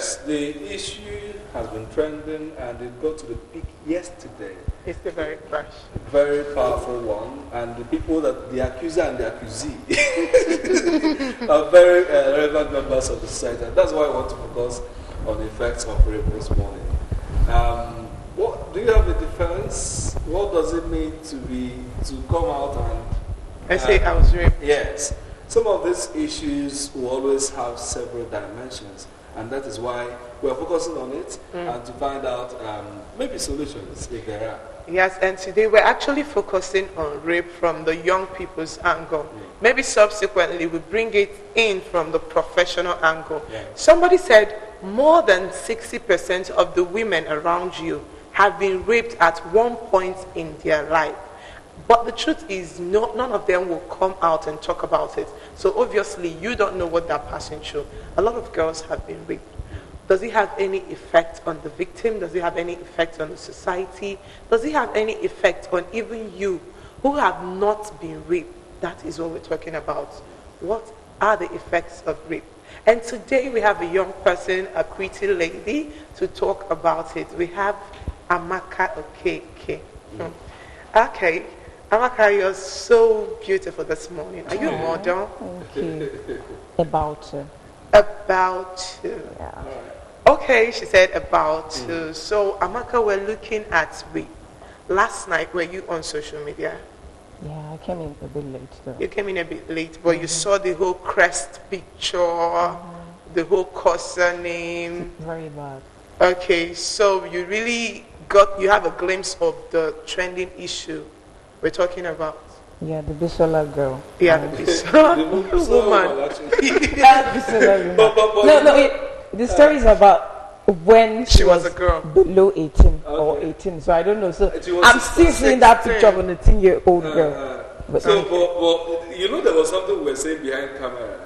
Yes, the issue has been trending and it got to the peak yesterday. It's still very fresh. Very powerful one, and the people that the accuser and the accusee are very relevant members of the society. And that's why I want to focus on the effects of rape this morning. What do you have a defense? What does it mean to come out and say I was raped? Yes. Some of these issues will always have several dimensions, and that is why we're focusing on it and to find out maybe solutions if there are. Yes, and today we're actually focusing on rape from the young people's angle. Maybe subsequently we bring it in from the professional angle. Somebody said more than 60% of the women around you have been raped at one point in their life. But the truth is, none of them will come out and talk about it. So obviously, you don't know what they're passing through. A lot of girls have been raped. Does it have any effect on the victim? Does it have any effect on the society? Does it have any effect on even you who have not been raped? That is what we're talking about. What are the effects of rape? And today we have a young person, a pretty lady, to talk about it. We have Amaka Okeke. Okay. Amaka, you're so beautiful this morning. Are you a model? Thank you. About you. About you. Yeah. Okay, she said about you. So, Amaka, we're looking at rape. Last night, were you on social media? Yeah, I came in a bit late though. You came in a bit late, but you saw the whole crest picture, the whole courser name. Very bad. Okay, so you really you have a glimpse of the trending issue we're talking about. Yeah, the Bisola girl. Yeah, the Bisola woman. Bisola woman. No, the story is about when she was a girl. Below 18 or 18. So I don't know. So I'm still seeing that picture of an 18-year-old girl. But you know there was something we were saying behind camera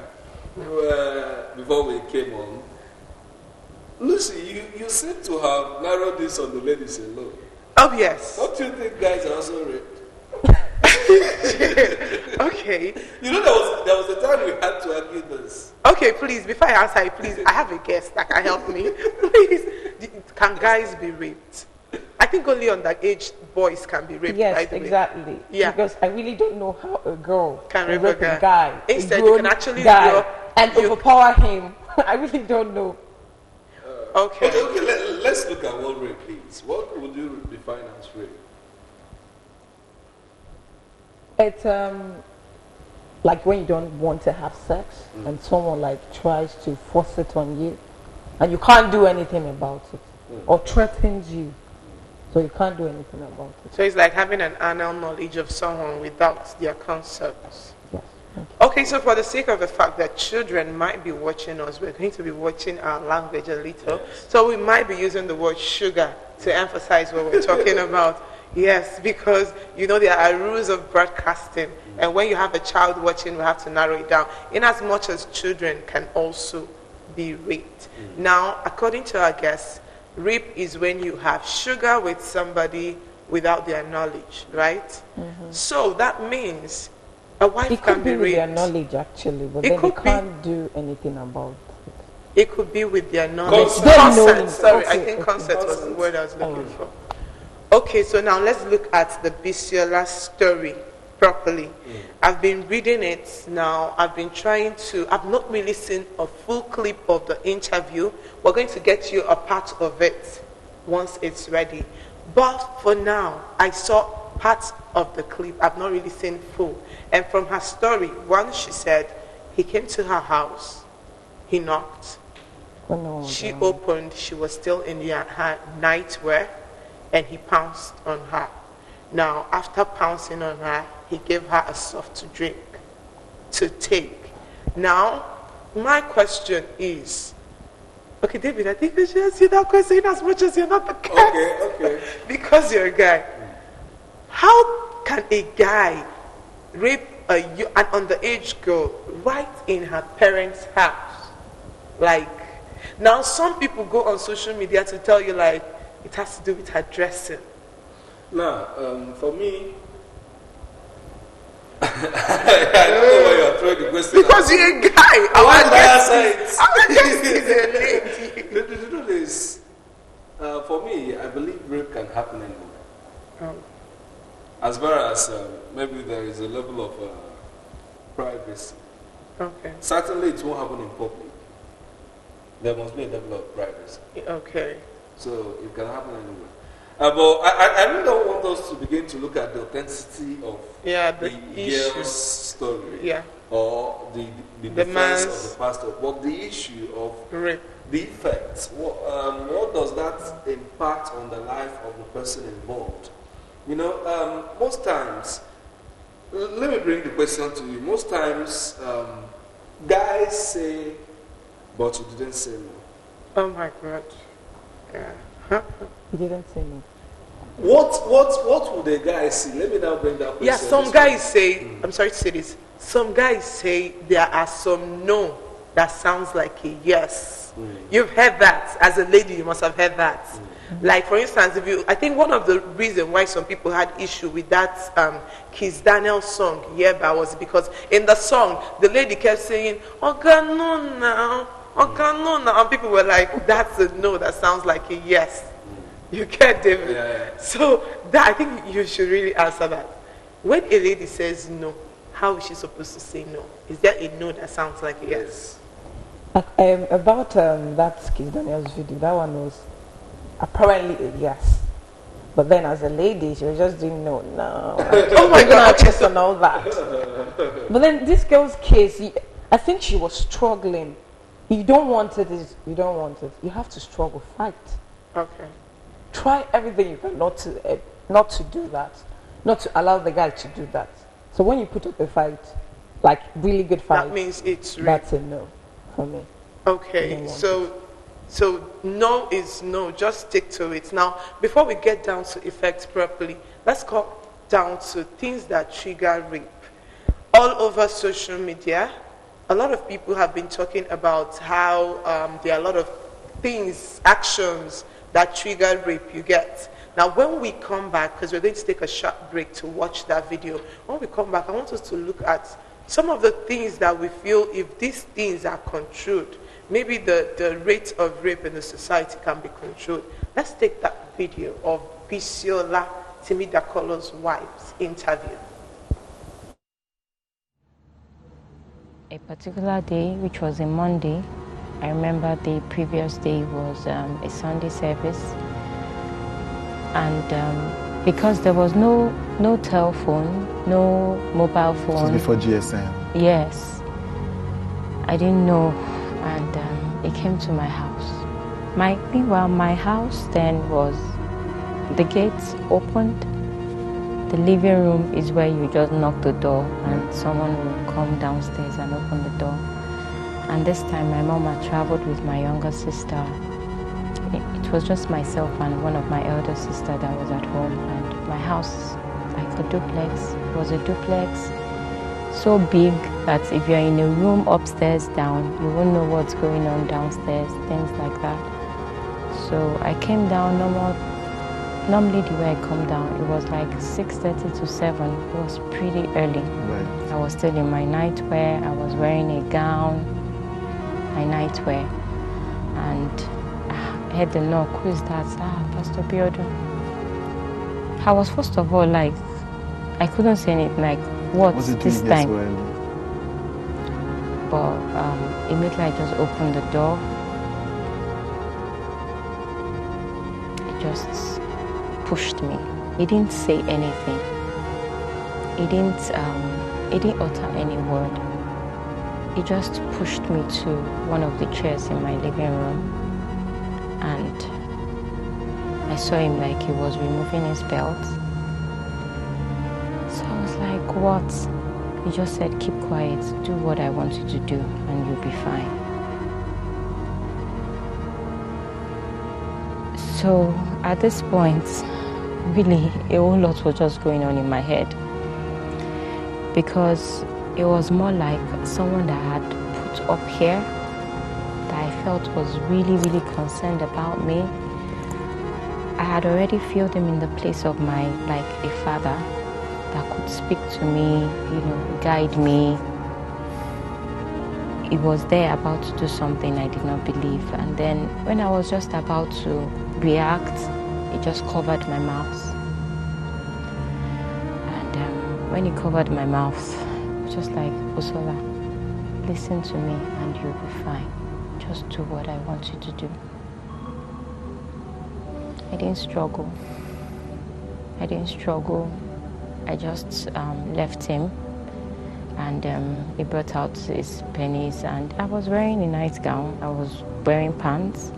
before we came on. Lucy, you seem to have narrowed this on the ladies alone. Oh, yes. Don't you think guys are also raped? Okay. You know there was a time we had to argue this. Okay, please, before I answer, please, I have a guest that can help me. Please, can guys be raped? I think only underage boys can be raped. Yes, exactly. Yeah. Because I really don't know how a girl can rape a guy. Instead, you can actually and overpower him. I really don't know. Okay, let's look at what rape is. What would you define as rape? It's like when you don't want to have sex and someone like tries to force it on you and you can't do anything about it or threatens you, so you can't do anything about it. So it's like having an anal knowledge of someone without their consent. Yes. Okay, so for the sake of the fact that children might be watching us, we're going to be watching our language a little. Yes. So we might be using the word sugar to emphasize what we're talking about. Yes, because you know there are rules of broadcasting, and when you have a child watching, we have to narrow it down. In as much as children can also be raped. Now, according to our guests, rape is when you have sugar with somebody without their knowledge, right? So that means a wife can be raped. It could be with their knowledge, actually, but then they can't do anything about it. It could be with their knowledge. Consent. Sorry, I think consent was the word I was looking for. Okay, so now let's look at the Bisola story properly. I've been reading it now. I've not really seen a full clip of the interview. We're going to get you a part of it once it's ready. But for now, I saw parts of the clip. I've not really seen full. And from her story, she said he came to her house. He knocked. She opened. She was still in her nightwear. And he pounced on her. Now, after pouncing on her, he gave her a soft drink to take. Now, my question is, okay, David, I think I should ask you that question as much as you're not the guy. Okay. Because you're a guy. How can a guy rape an underage girl right in her parents' house? Like, now some people go on social media to tell you, like, it has to do with her dressing. Now, for me, I don't know why you're throwing the question. Because you're a guy. Why did I answer it? Our guest is a lady. The truth is, for me, I believe rape can happen anywhere. Oh. As far as maybe there is a level of privacy. Okay. Certainly it won't happen in public. There must be a level of privacy. Okay. So it can happen anywhere. But I really don't want us to begin to look at the authenticity of the issue. girl's story or the defense of the pastor, but the issue of rape. The effects. What does that impact on the life of the person involved? You know, most times, let me bring the question to you. Most times, guys say, but you didn't say no. Oh my God. Yeah. Huh? You didn't say no. What would a guy see? Let me now bring that question. Yeah, some guys say, I'm sorry to say this, some guys say there are some no that sounds like a yes. You've heard that. As a lady, you must have heard that. Like, for instance, I think one of the reasons why some people had issue with that Kiss Daniel song, Yeba, was because in the song, the lady kept saying, "Oga no now, Oga no now," and people were like, that's a no that sounds like a yes. You get, David? Yeah. So that, I think you should really answer that. When a lady says no, how is she supposed to say no? Is there a no that sounds like a yes? About that Kiss Daniel's video, that one was apparently a yes. But then as a lady, she was just doing no. Oh my God. Chest and all that. But then this girl's case, I think she was struggling. If you don't want it, you don't want it. You have to struggle, fight. Okay. Try everything you can not to do that. Not to allow the guy to do that. So when you put up a fight, like really good fight, that means it's real. that's a no for me. Okay, so no is no. Just stick to it. Now, before we get down to effects properly, let's go down to things that trigger rape. All over social media, a lot of people have been talking about how there are a lot of things, actions that trigger rape you get. Now, when we come back, because we're going to take a short break to watch that video, when we come back, I want us to look at some of the things that we feel if these things are controlled, maybe the rate of rape in the society can be controlled. Let's take that video of Bisola Timidakolo's wife's interview. A particular day, which was a Monday, I remember the previous day was a Sunday service, and because there was no telephone, no mobile phone. This was before GSM. Yes, I didn't know, and it came to my house. Meanwhile, my house then was the gates opened. The living room is where you just knock the door and someone will come downstairs and open the door. And this time my mom had traveled with my younger sister. It was just myself and one of my elder sisters that was at home, and my house, like a duplex, was a duplex so big that if you're in a room upstairs down, you won't know what's going on downstairs, things like that. So I came down normally the way I come down, it was like 6:30 to 7. It was pretty early. Right. I was still in my nightwear. I was wearing a gown, my nightwear, and I heard the knock. Who is that? Pastor Biodo. I was first of all like, I couldn't say anything, like, what's this time? But immediately I just opened the door. It just pushed me. He didn't say anything. He didn't utter any word. He just pushed me to one of the chairs in my living room, and I saw him like he was removing his belt. So I was like, what? He just said, keep quiet, do what I want you to do, and you'll be fine. So at this point, really, a whole lot was just going on in my head, because it was more like someone that had put up here that I felt was really, really concerned about me. I had already felt him in the place of like a father that could speak to me, guide me. He was there about to do something I did not believe. And then when I was just about to react, he just covered my mouth. And when he covered my mouth, I was just like, Busola, listen to me and you'll be fine. Just do what I want you to do. I didn't struggle. I just left him. And he brought out his pennies, and I was wearing a nightgown. I was wearing pants,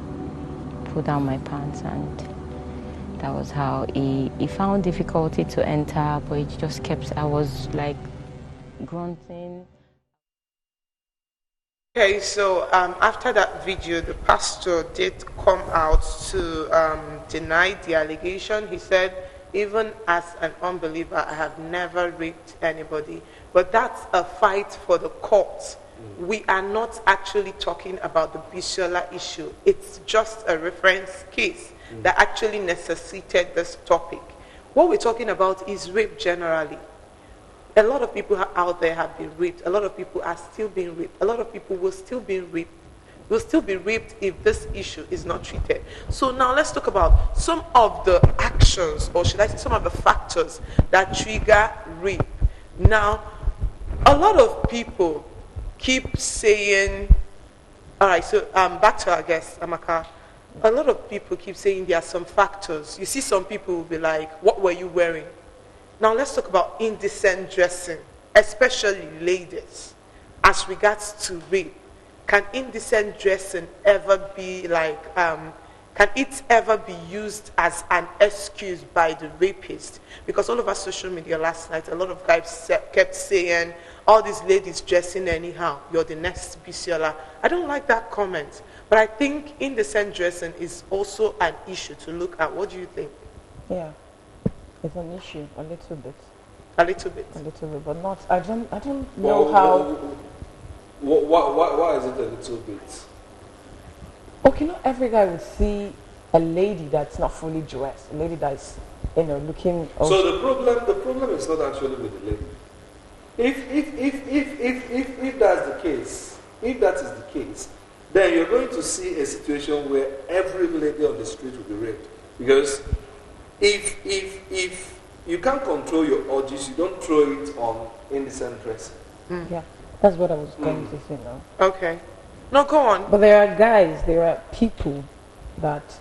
pulled down my pants, and that was how he found difficulty to enter, but he just kept, I was like grunting. Okay, so after that video, the pastor did come out to deny the allegation. He said, even as an unbeliever, I have never raped anybody. But that's a fight for the courts. We are not actually talking about the Bisola issue. It's just a reference case that actually necessitated this topic. What we're talking about is rape generally. A lot of people out there have been raped. A lot of people are still being raped. A lot of people will still be raped. Will still be raped if this issue is not treated. So now let's talk about some of the actions, or should I say some of the factors that trigger rape. Now, a lot of people keep saying, all right, so back to our guest, Amaka. A lot of people keep saying there are some factors. You see some people will be like, what were you wearing? Now let's talk about indecent dressing, especially ladies, as regards to rape. Can indecent dressing ever be like, can it ever be used as an excuse by the rapist? Because all over social media last night, a lot of guys kept saying, all these ladies dressing anyhow, you're the next Bisola. I don't like that comment. But I think indecent dressing is also an issue to look at. What do you think? Yeah, it's an issue, a little bit. A little bit. A little bit, but not, I don't know how... Why is it a little bit? Okay, not every guy would see a lady that's not fully dressed, a lady that's, looking... So the problem is not actually with the lady. If that's the case, if that is the case, then you're going to see a situation where every lady on the street will be raped. Because if you can't control your urges, you don't throw it on indecent dressing. Yeah, that's what I was going to say now. Okay. No, go on. But there are guys, there are people that,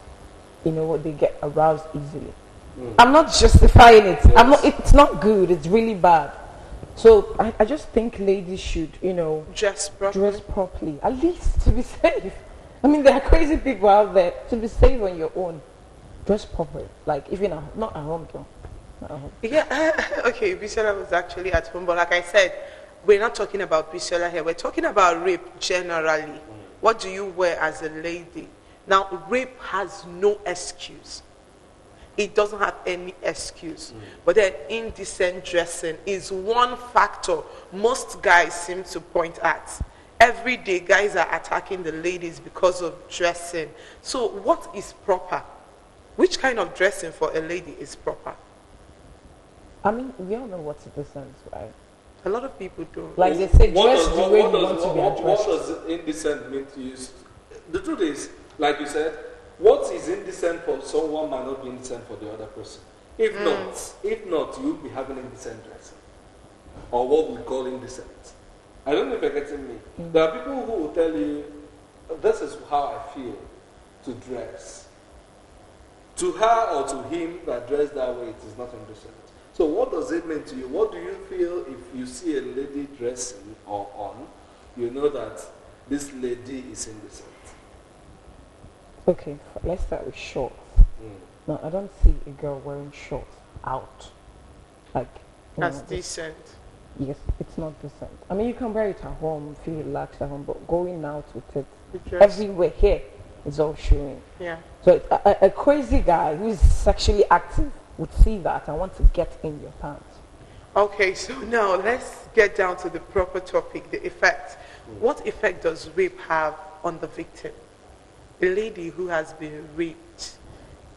they get aroused easily. I'm not justifying it. Yes. It's not good. It's really bad. So I just think ladies should, Dress properly. dress properly, at least to be safe. I mean, there are crazy people out there. To be safe on your own, dress properly. Like, even not at home, though. Not at home. Yeah, okay, Bisola was actually at home, but like I said, we're not talking about Bisola here. We're talking about rape generally. What do you wear as a lady? Now, rape has no excuse. It doesn't have any excuse. But then indecent dressing is one factor most guys seem to point at. Every day, guys are attacking the ladies because of dressing. So what is proper? Which kind of dressing for a lady is proper? I mean, we all know what's indecent, right? A lot of people don't. Like they say, dress the way you want to be what addressed. does indecent mean to you? The truth is, like you said, what is indecent for someone might not be indecent for the other person. If not, you'll be having indecent dressing, or what we call indecent. I don't know if you're getting me. There are people who will tell you, this is how I feel to dress. To her or to him that dress that way, it is not indecent. So what does it mean to you? What do you feel if you see a lady dressing or on, you know that this lady is indecent? Okay, let's start with shorts. No, I don't see a girl wearing shorts out. Like, That's decent. Yes, it's not decent. I mean, you can wear it at home, feel relaxed at home, but going out with it Dress. everywhere here is all showing. Yeah. So a crazy guy who is sexually active would see that and want to get in your pants. Okay, so now let's get down to the proper topic, the effect. What effect does rape have on the victim? A lady who has been raped,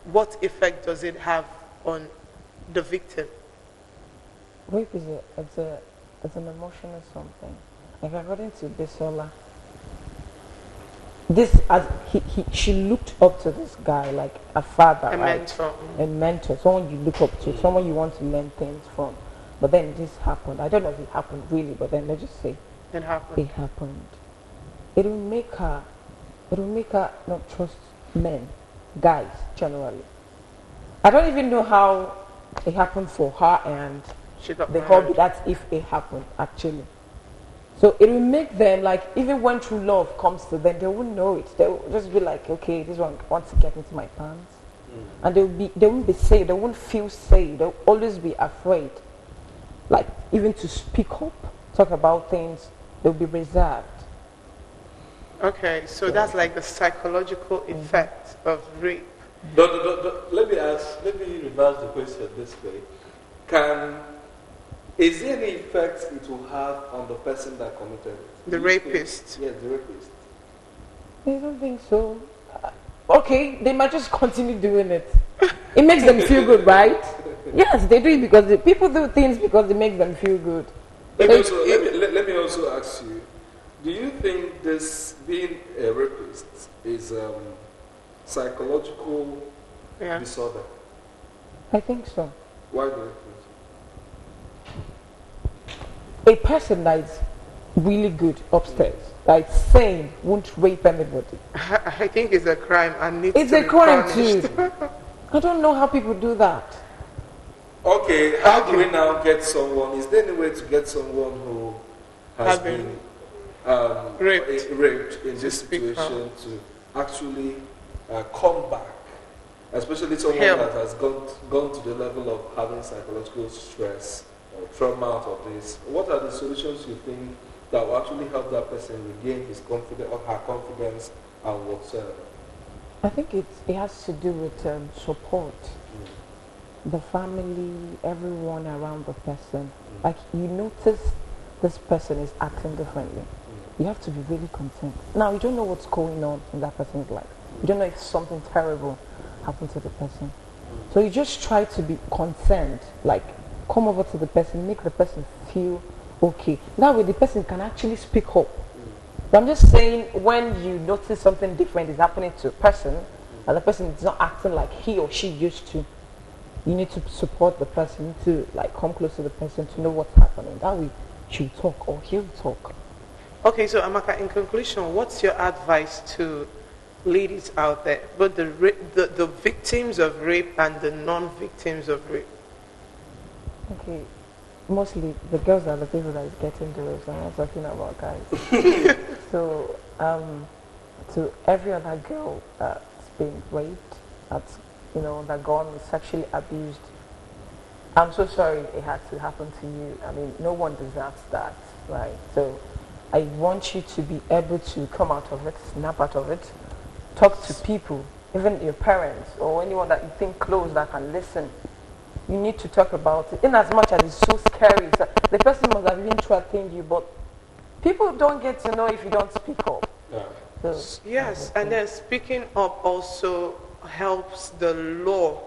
what effect does it have on the victim? Rape is it's an emotional something. Like according to Bisola, she looked up to this guy like a father, A right? mentor. A mentor, someone you look up to, someone you want to learn things from. But then this happened. I don't know if it happened really, but then let's just say It happened. it happened. It will make her not trust men, guys generally. I don't even know how it happened for her and She got the married. hobby. That's if it happened actually. So it will make them like, even when true love comes to them, they won't know it. They'll just be like, okay, this one wants to get into my pants, and they won't be safe. They won't feel safe. They'll always be afraid, like even to speak up, talk about things. They'll be reserved. Okay, so that's like the psychological effect of rape. Let me reverse the question this way. Is there any effect it will have on the person that committed it? The Do you think- rapist. Yes, the rapist. I don't think so. Okay, they might just continue doing it. It makes them feel good, right? Yes, they do it because people do things because it makes them feel good. Let me also ask you, do you think this being a rapist is psychological Yeah. disorder? I think so. Why do you think A person that is really good upstairs, that is sane, won't rape anybody. I think it's a crime and needs It's to a be crime punished. too. I don't know how people do that. so? Okay, how do we now get someone? Is there any way to get someone who has Have been been raped in this speak situation to actually come back? Especially someone Help. that has gone to the level of having psychological stress or trauma out of this. What are the solutions you think that will actually help that person regain his confidence or her confidence and whatsoever? I think it has to do with support. The family, everyone around the person. Like you notice this person is acting differently. You have to be really content. Now you don't know what's going on in that person's life. You don't know if something terrible happened to the person. So you just try to be concerned, like come over to the person, make the person feel okay. That way the person can actually speak up. But I'm just saying, when you notice something different is happening to a person, and the person is not acting like he or she used to, you need to support the person, you need to like come close to the person to know what's happening. That way she'll talk or he'll talk. Okay, so Amaka, in conclusion, what's your advice to ladies out there, both the victims of rape and the non-victims of rape? Okay, mostly the girls are the people that is getting the rape. I'm not talking about guys. So, to every other girl that's been raped, that's that gone sexually abused, I'm so sorry it had to happen to you. I mean, no one deserves that, right? So, I want you to be able to come out of it, snap out of it, talk to people, even your parents or anyone that you think close that can listen. You need to talk about it. In as much as it's so scary, the person must have even threatened you, but people don't get to know if you don't speak up. Yeah. So, Yes, and then speaking up also helps the law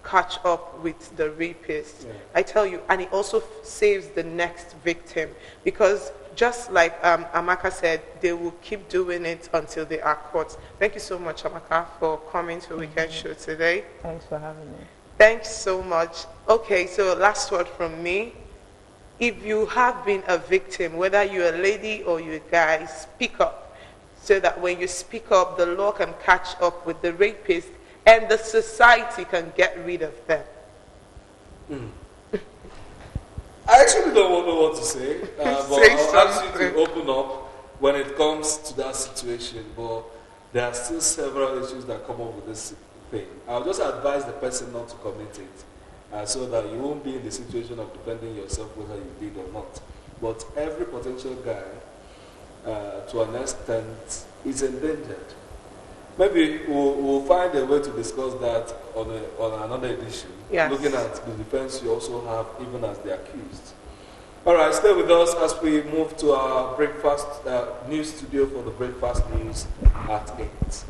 catch up with the rapist. Yeah. I tell you, and it also saves the next victim, because just like Amaka said, they will keep doing it until they are caught. Thank you so much, Amaka, for coming to Weekend Show today. thanks for having me. Thanks so much. Okay, so last word from me. If you have been a victim, whether you're a lady or you're a guy, speak up, so that when you speak up, the law can catch up with the rapist and the society can get rid of them. I actually don't know what to say, but Say I'll ask you something. to open up when it comes to that situation. But there are still several issues that come up with this thing. I'll just advise the person not to commit it, so that you won't be in the situation of defending yourself whether you did or not. But every potential guy, to an extent, is endangered. Maybe we'll find a way to discuss that on another edition. Yes. Looking at the defense you also have, even as the accused. All right, stay with us as we move to our breakfast news studio for the breakfast news at 8.